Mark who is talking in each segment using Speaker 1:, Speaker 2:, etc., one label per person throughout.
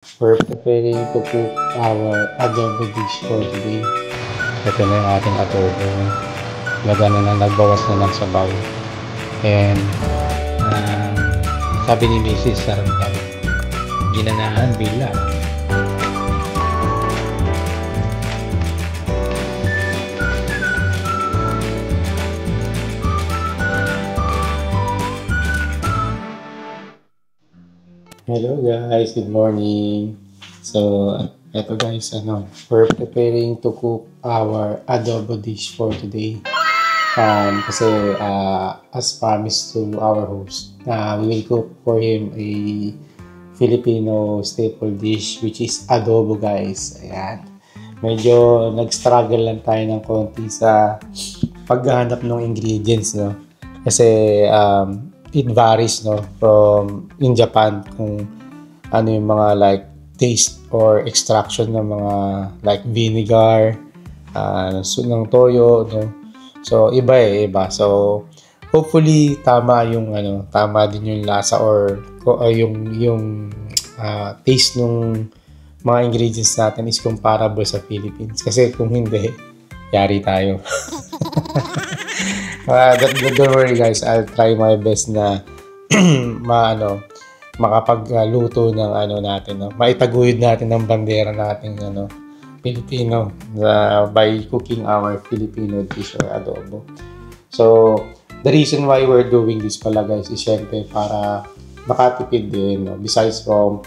Speaker 1: We're preparing to cook our adobo dish for today. Ito na yung ating adobo. Nagbawas na ng sabaw. And um, sabi ni Mrs. sarap daw. Ginanahan bila. Hello guys, good morning. So, eto guys, we're preparing to cook our adobo dish for today. Kasi as promised to our host, we will cook for him a Filipino staple dish which is adobo guys. Ayan. Medyo nag-struggle lang tayo ng konti sa paghahanap ng ingredients, no? Kasi it varies, no, from in Japan kung ano yung mga like taste or extraction ng mga like vinegar, ng toyo, no. So iba. So hopefully tama din yung lasa or yung taste ng mga ingredients natin is comparable sa Philippines. Kasi kung hindi, yari tayo. Don't worry guys, I'll try my best na makapagluto ng natin, no? Maitaguyod natin ang bandera nating Filipino by cooking our Filipino dish or adobo. So, the reason why we're doing this pala guys is syempre para makatipid din, no? Besides from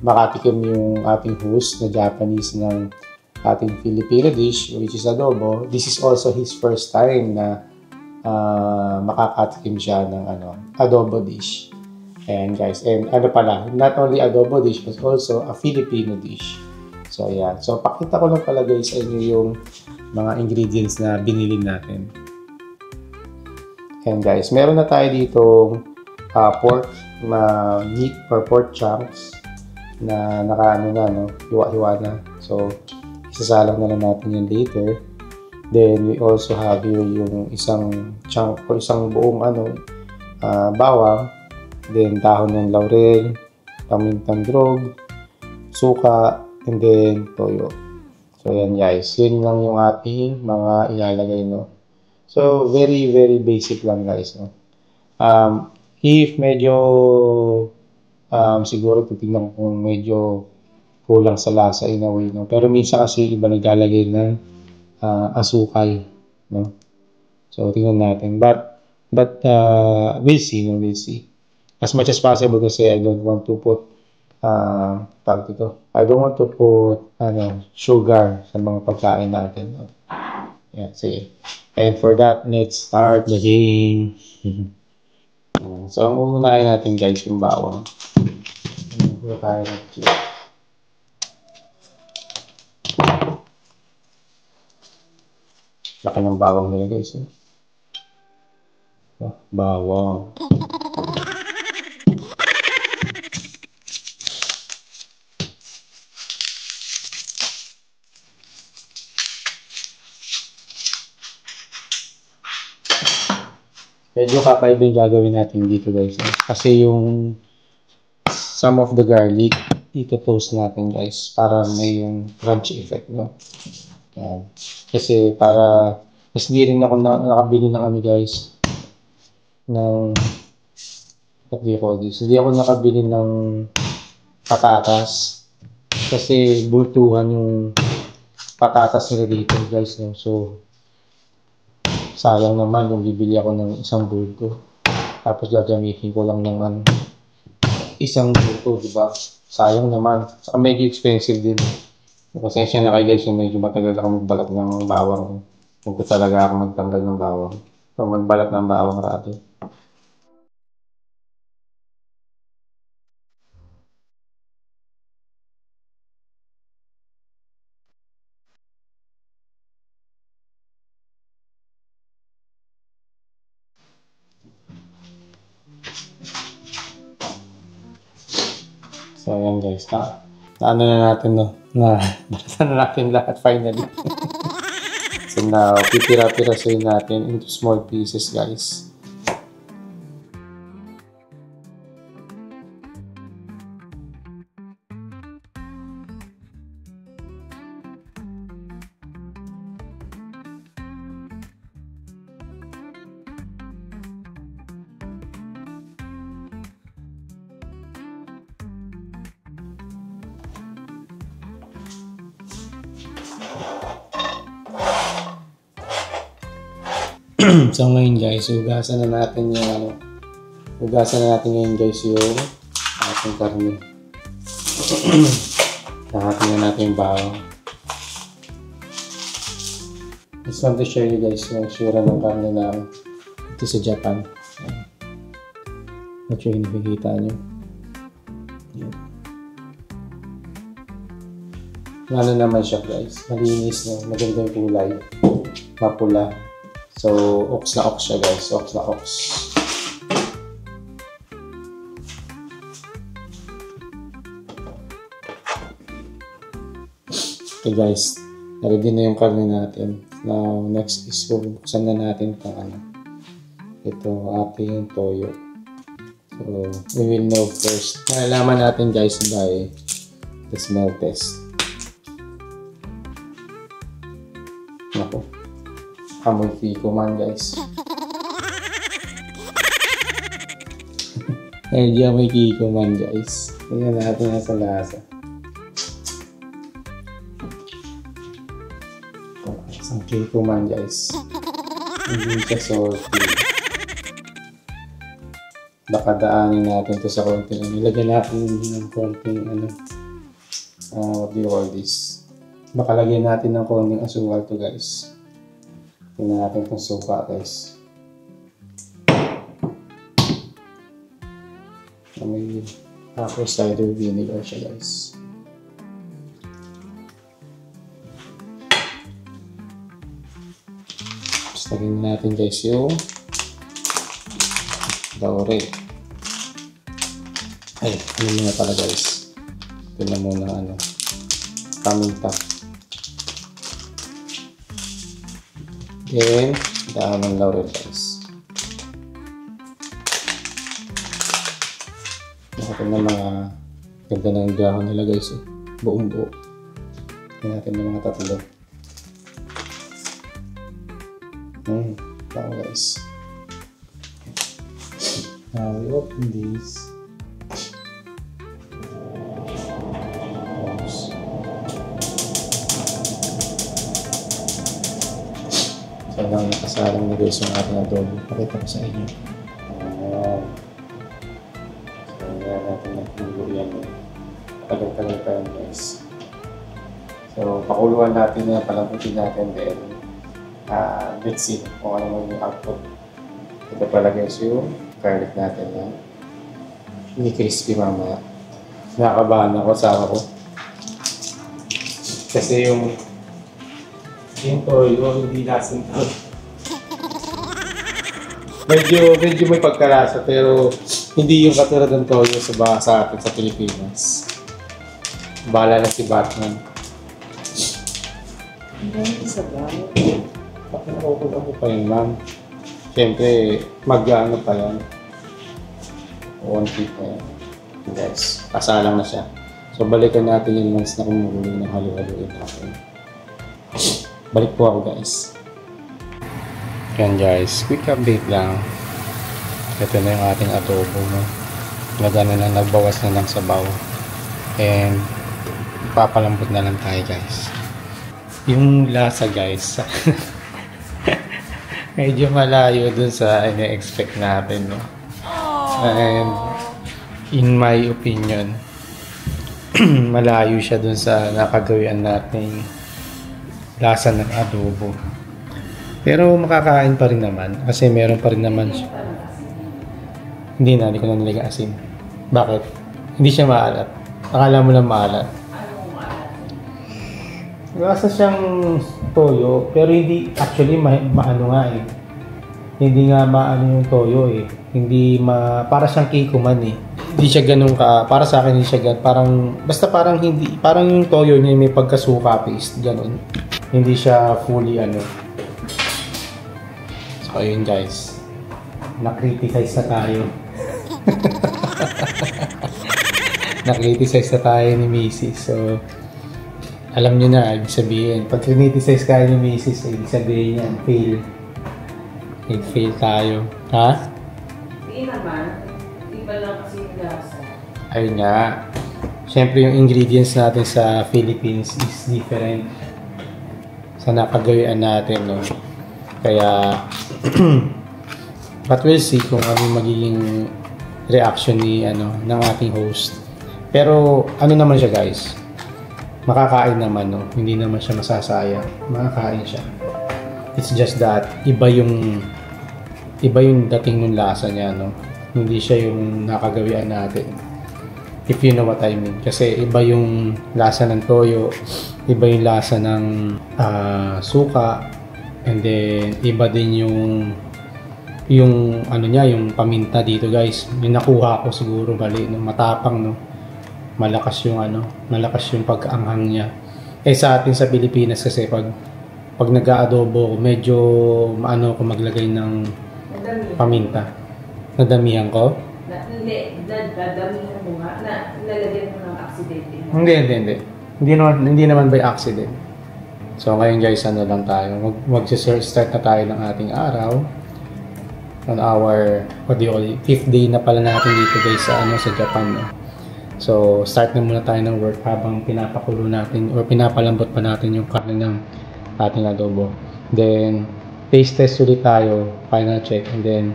Speaker 1: makatikim yung ating host na Japanese ng ating Filipino dish which is adobo, this is also his first time na makakatikim siya ng adobo dish. Ayan guys, and not only adobo dish but also a Filipino dish. So ayan, so pakita ko lang pala guys sa inyo yung mga ingredients na binili natin. Ayan guys, meron na tayo ditong pork meat or pork chunks na hiwa-hiwa na. So isasalang na lang natin yan later. Then we also have here yung isang chunk o isang buong bawang, then dahon ng laurel, pamintang drog, suka, and then toyo. So yan guys, yun lang yung ating mga ilalagay, no. So very basic lang guys, no. If medyo siguro titignan kung medyo kulang sa lasa in a way, no. Pero minsan kasi iba naglalagay ng asukal, no. So tingnan natin, but we'll see, no. We'll see as much as possible kasi I don't want to put I don't want to put sugar sa mga pagkain natin, no. Yeah, sige. And for that, let's start the game. So ang uunahin natin guys yung bawang. Ano tayo natin? Laki ng bawang nila guys. Bawang. Medyo kakaiba yung gagawin natin dito guys. Kasi yung some of the garlic, ito toast natin guys. Para may yung crunchy effect, no? Yan. Kasi para mas hindi rin ako nakabili ng guys ng what do you call this? Hindi ako nakabili ng patatas kasi bultuhan yung patatas nila dito guys, no? So sayang naman kung bibili ako ng isang bulto tapos gagamitin ko lang ng isang bulto, diba? Sayang naman. Saka medyo expensive din. Pasensya na kayo guys, medyo matagal ako magbalat ng bawang. Huwag ko talaga ako magtanggal ng bawang. So, magbalat ng bawang rato. So, ayan guys. Na natin, no? Balatan na natin lahat finally. So, now, pipira-pirasin natin into small pieces, guys. So ngayon guys, hugasan na natin ngayon guys yung ating karne. Nakatin na natin yung bawang. Just want to show you guys yung sura ng karne na ito sa Japan. Not sure yung nakikita nyo. Ano naman siya guys, malinis na, magandang kulay, mapula. So, ox na ox siya guys, ox na ox. Okay guys, ready na yung karne natin. Now, next is buksan na natin itong ito ating toyo. So, we will know first. Malalaman natin guys by the smell test. Ako. Amoy fiko man guys. Medyo amoy fiko man guys. Tingnan natin na sa lasa. Isang fiko man guys. Hindi siya salty. Baka daanin natin to sa konting nilagyan natin ng konting what do you call this? Baka lagyan natin ng konting asukal to guys. Tingnan natin itong suka guys. May apple cider vinegar siya guys. Tapos lagyan natin guys yung laurel. Ay, ano muna pala guys. Ito na muna paminta. Then, dahon ng laurel guys. Nakita na mga ganda ng dahon nila guys. Buong buo. Tingnan natin ng mga tatlo. Dahon guys. Now we open these. So lang nakasalang na guys yung ating adobo. Pakita ko sa inyo. Ayan. So yan natin nagpulo yan. Tagal-tagal pa yan guys. So pakuluan natin yan, palamputin natin then let's see kung ano mo yung output. Ito pala guys yung garlic natin yan. Hindi crispy mamaya. Nakakabahan ako sa ako. Kasi yung toyo, hindi lasang tao. medyo may pagkalasa pero hindi yung katulad ng toyo sa atin sa Pilipinas. Bahala na si Batman.
Speaker 2: Hindi sa bahay.
Speaker 1: Ako pa yun, ma'am. Siyempre, mag-ano pa yan. One-tip pa yan. Guys, kasalang na siya. So, balikan natin yung once na kumulo ng halo-haloin natin. Balik po ako guys. Yan guys, quick update lang. Ito na yung ating adobo. Nagana na, nagbawas na ng sabaw. And ipapalambot na lang tayo guys. Yung lasa guys, medyo malayo dun sa ina-expect natin. No? And in my opinion, malayo siya dun sa nakagawian nating lasa ng adobo. Pero makakain pa rin naman kasi meron pa rin naman siya. Hindi ko na nilagay asin. Bakit? Hindi siya maalat. Akala mo lang maalat. Lasa siyang toyo pero hindi actually maano nga eh. Hindi nga maano yung toyo eh. Hindi para siyang kikuman eh. Hindi siya ganun para sa akin hindi siya ganun. Parang yung toyo niya may pagkasuka paste ganun. Hindi siya fully So ayun guys, na-criticize na tayo. Na-criticize na tayo ni Mrs. So alam nyo na, ibig sabihin pag criticize kayo ni Mrs. ibig sabihin yan, fail tayo. Ha?
Speaker 2: Hindi naman, iba lang kasi yung lasa.
Speaker 1: Ayun nga, syempre yung ingredients natin sa Philippines is different sa napagawian natin, no? Kaya, but we'll see kung ano yung magiging reaction ng ating host. Pero ano naman siya guys, makakain naman, no? Hindi naman siya masasayang, makakain siya. It's just that iba yung dating ng lasa niya, no? Hindi siya yung nakagawian natin, if you know what I mean. Kasi iba yung lasa ng toyo, iba yung lasa ng suka, and then iba din yung ano niya, yung paminta dito guys. Yung nakuha ko siguro mali, no? Matapang, no? Malakas yung pagkaanghang niya. Sa atin sa Pilipinas kasi pag nag-aadobo, medyo maano ko maglagay ng paminta. Nadamihan ko?
Speaker 2: Hindi, nadamihan mo nga, nalagyan mo ng aksidente.
Speaker 1: Hindi naman by accident. So ngayon guys, ano lang tayo, mag-start na tayo ng ating araw. On our, fifth day na pala natin dito guys sa Japan, no? So, start na muna tayo ng work habang pinapakulo natin or pinapalambot pa natin yung karne ng ating adobo. Then, taste test ulit tayo, final check, and then,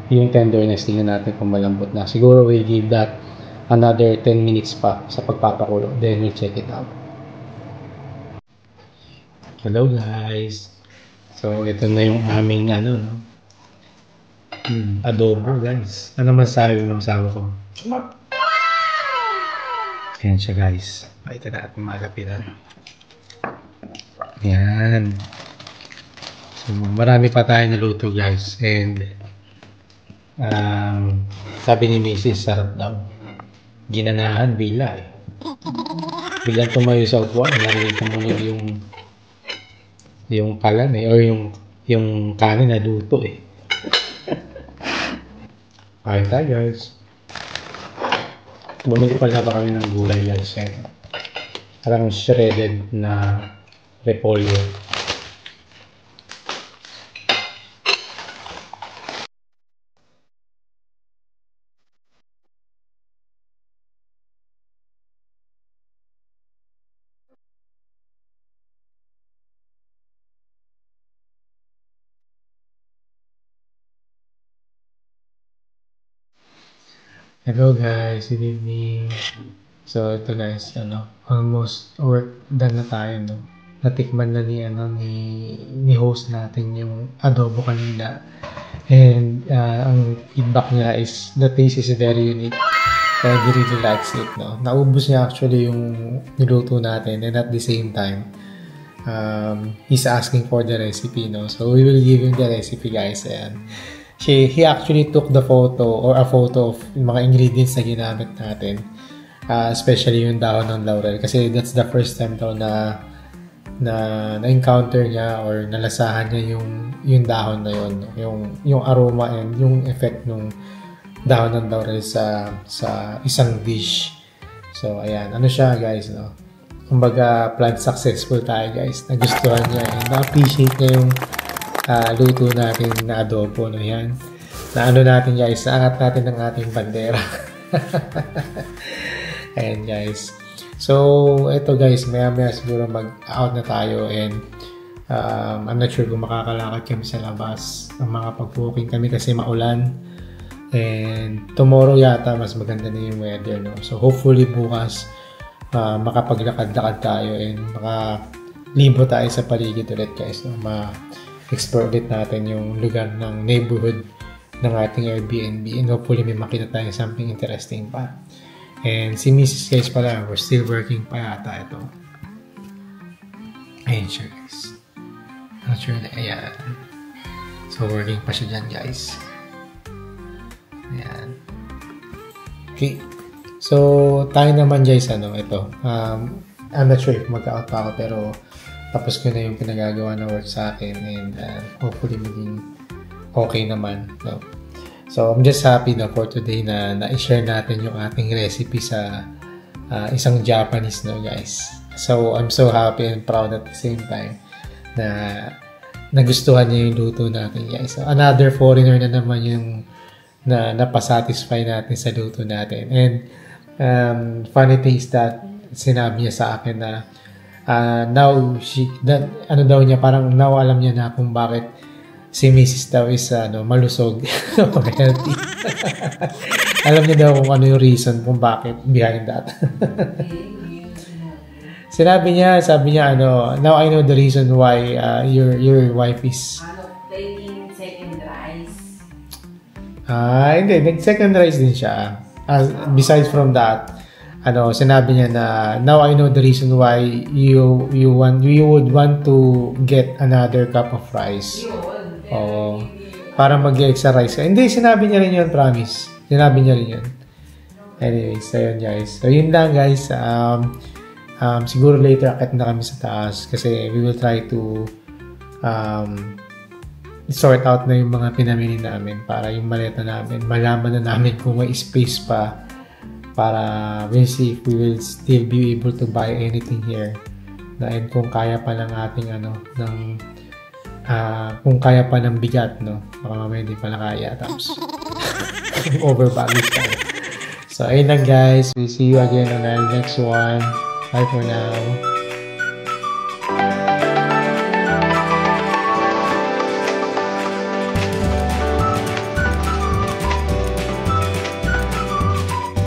Speaker 1: yung tenderness, tingnan natin kung malambot na. Siguro we'll give that another 10 minutes pa sa pagpapakulo. Then, we'll check it out. Hello guys! So, ito na yung aming adobo guys. Ano masasabi mo sa ko? Ayan siya guys. Ito na ating malapitan. Ayan. So marami pa tayo naluto guys. And sabi ni Mrs. sarap daw. Ginanahan bila eh. Biglang tumayo sa upuan. Narinig tumunog yung kalan eh. Or yung kanin na luto eh. Kain tayo guys. Bumili pala pa kami ng gulay guys. Parang shredded na repolyo. Hello guys, good evening. So ito guys, almost work done na tayo, no. Natikman na ni host natin yung adobo kanina. And ang feedback niya is the taste is very unique. And he really likes it, no. Naubos niya actually yung niluto natin, and at the same time he's asking for the recipe, no. So we will give him the recipe guys, and he actually took the photo or a photo of yung mga ingredients na ginamit natin, especially yung dahon ng laurel, kasi that's the first time daw na encounter niya or nalasahan niya yung dahon na yun, yung aroma and yung effect ng dahon ng laurel sa isang dish. So ayan, ano siya guys, no? Kumbaga plant successful tayo guys, nagustuhan niya and na-appreciate niya yung luto natin na adobo, no. Yan, na natin guys, naangat natin ng ating bandera. Ayan guys, so ito guys, maya siguro mag-out na tayo, and I'm not sure kung makakalakad kami sa labas ng mga pag-walking kami kasi maulan, and tomorrow yata mas maganda na yung weather, no. So hopefully bukas makapaglakad-lakad tayo and makalibo tayo sa paligid ulit guys, no. Explore ulit natin yung lugar ng neighborhood ng ating Airbnb, and hopefully may makita tayo something interesting pa. And si Mrs. guys pala, we're still working pa yata ito. Ayan siya guys. Not sure na, ayan. So working pa siya dyan guys. Ayan. Okay. So tayo naman guys, ito. I'm not sure if mag-out pa ako, pero tapos ko na yung pinagagawa na work sa akin, and hopefully maging okay naman, no? So I'm just happy na for today na i-share natin yung ating recipe sa isang Japanese, no guys. So I'm so happy and proud at the same time na nagustuhan niya yung luto natin guys. So another foreigner na naman yung na napasatisfy natin sa luto natin. And funny thing is that sinabi niya sa akin na now ano daw niya, parang now alam niya na kung bakit si Mrs. daw is malusog o healthy. Alam niya daw kung ano yung reason kung bakit behind that. Sabi niya, now I know the reason why your wife is
Speaker 2: taking second rice.
Speaker 1: Hindi, nag-second rice din siya. Besides from that, sinabi niya na now I know the reason why you would want to get another cup of rice. Oo. Para mag-extra rice ka. Hindi, sinabi niya rin yun, promise. Sinabi niya rin yun. Anyways, so yun guys. So yun lang guys. Siguro later akit na kami sa taas kasi we will try to sort out na yung mga pinamili namin para yung maleta namin. Malaman na namin kung may space pa para we'll see if we will still be able to buy anything here. And kung kaya pa ng ating kung kaya pa ng bigat, no? Baka mamaya hindi pala kaya. Tapos overbaggage tayo. So ayun lang guys. We'll see you again on our next one. Bye for now.